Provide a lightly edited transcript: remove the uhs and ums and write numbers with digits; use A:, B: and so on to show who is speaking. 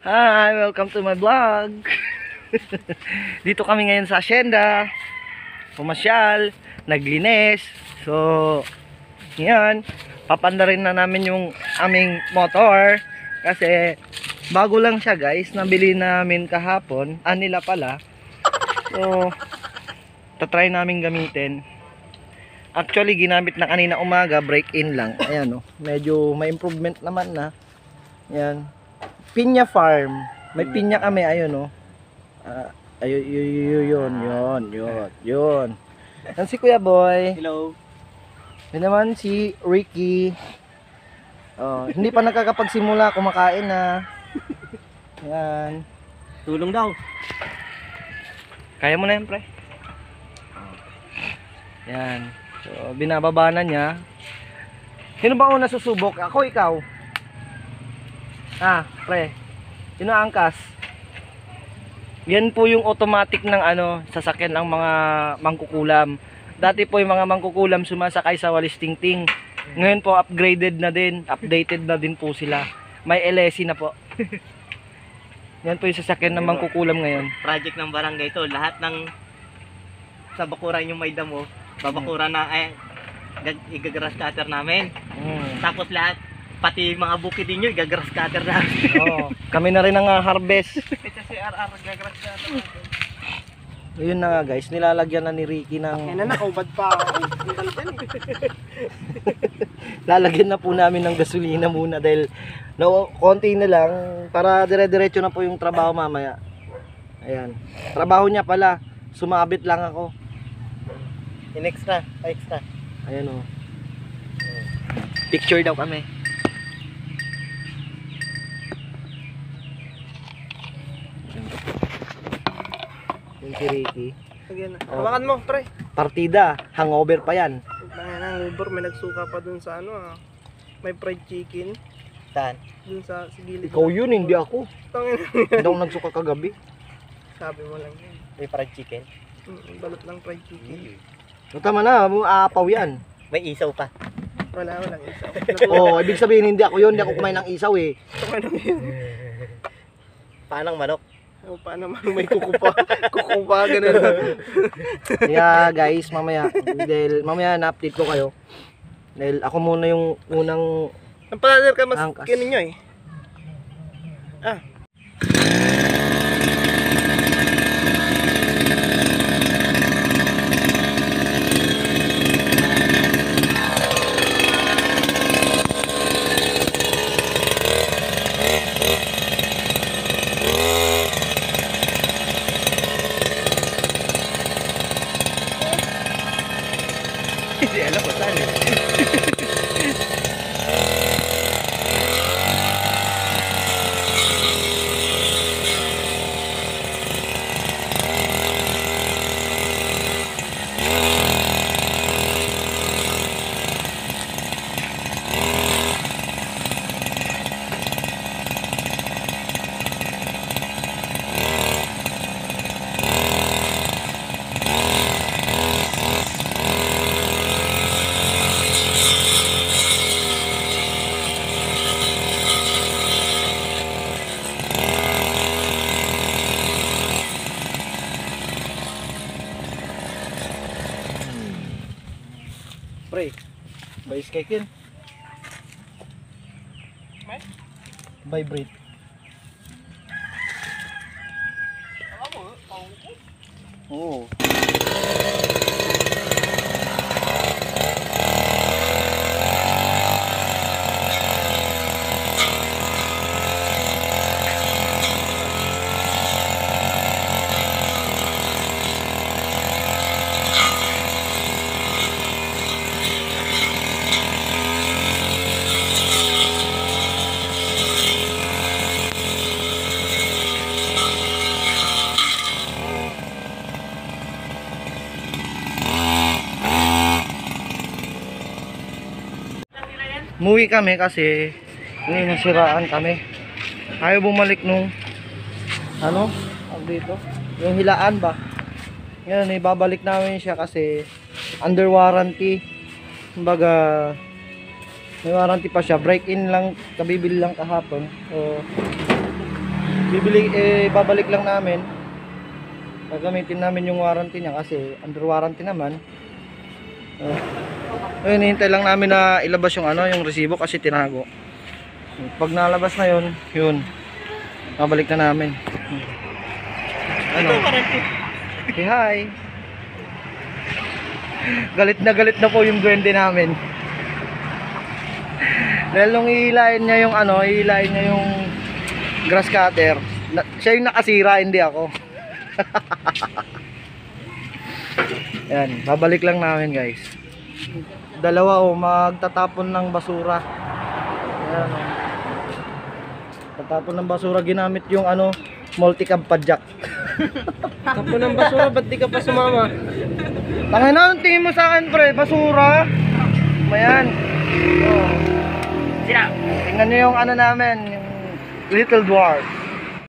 A: Hi, welcome to my vlog. Dito kami ngayon sa asyenda. Pumasyal, naglinis. So, yan, papanda rin na namin yung aming motor kasi bago lang siya, guys. Nabili namin kahapon, nila pala. So, tatry namin gamitin. Actually, ginamit na kanina umaga, break-in lang. Ayan, oh, medyo may improvement naman na. Yan. Pinya Farm. May pinya kami, ayun, oh. Yun. Yan si Kuya Boy.
B: Hello.
A: Yan naman si Ricky. Oh, hindi pa nakakapagsimula, kumakain na. Yan.
B: Tulong daw.
A: Kaya mo na yan, pre. Yan. So, binababa na niya. Sino ba una susubok? Ako, ikaw? Pre. Sino angkas? Yan po yung automatic ng sasakyan ng mga mangkukulam. Dati po yung mga mangkukulam sumasakay sa walis tingting. Ngayon po upgraded na din, updated na din po sila. May LSE na po. Yan po yung sasakyan ng mangkukulam ngayon.
B: Project ng barangay to. Lahat ng sa bakuran yung may damo, babakuran na igagrass cutter namin. Tapos lahat, pati mga bukid ninyo, igagrass cutter namin.
A: Oo, kami na rin ang harvest.
B: Ito si RR, igagrass cutter namin.
A: Ayun na nga, guys, nilalagyan na ni Ricky ng...
B: Yan na, nakubad pa ako.
A: Lalagyan na po namin ng gasolina muna dahil konti na lang para dire-diretso na po yung trabaho mamaya. Ayan. Trabaho niya pala, sumabit lang ako.
B: Extra.
A: Ayan, oh. Picture daw kami. Yung si Ricky.
B: Hawakan mo, pre.
A: Partida, hangover pa yan.
B: Hangover, may nagsuka pa dun sa may fried chicken. Saan? Dun sa gilid.
A: Ikaw yun, hindi ako.
B: Tangin.
A: Hindi ako nagsuka kagabi.
B: Sabi mo lang yun. May fried chicken? Balot lang fried chicken.
A: Tama na, aapaw yan.
B: May isaw pa. Walang isaw.
A: Oo, ibig sabihin hindi ako yun, hindi ako kumain ng isaw eh.
B: Paanong manok? Paano may kukupa? Kukupa, ganun.
A: Yeah, guys, mamaya na-update ko kayo. Dahil ako muna yung unang...
B: Ang palader ka mas kininyo eh.
A: Hindi alam ko saan eh. Pre, bais kakin. Vibrate. Oo. Muwi kami kasi nasiraan kami. Ayaw bumalik nung dito, yung hilaan ba. Ngayon ibabalik namin siya kasi under warranty. Kumbaga may warranty pa siya. Break-in lang, kabibili lang kahapon. So babalik lang namin. Gagamitin namin yung warranty niya kasi under warranty naman. Ayun, hintay lang namin na ilabas yung yung resibo kasi tinago. Pag nalabas na yun, babalik na namin.
B: Ito, warranty.
A: Okay, hi. Galit na po yung duwende namin. Dahil nung ihilain niya yung grass cutter, siya yung nakasira, hindi ako. Yan, babalik lang namin guys. Dalawa magtatapon ng basura. Ayan, tatapon ng basura, ginamit yung multi-cab padjak.
B: Tapon ng basura, ba't di ka pa sumama?
A: Tangina, anong tingin mo sa akin pre? Basura? Mayan. Tingnan nyo yung namin, yung Little Dwarf.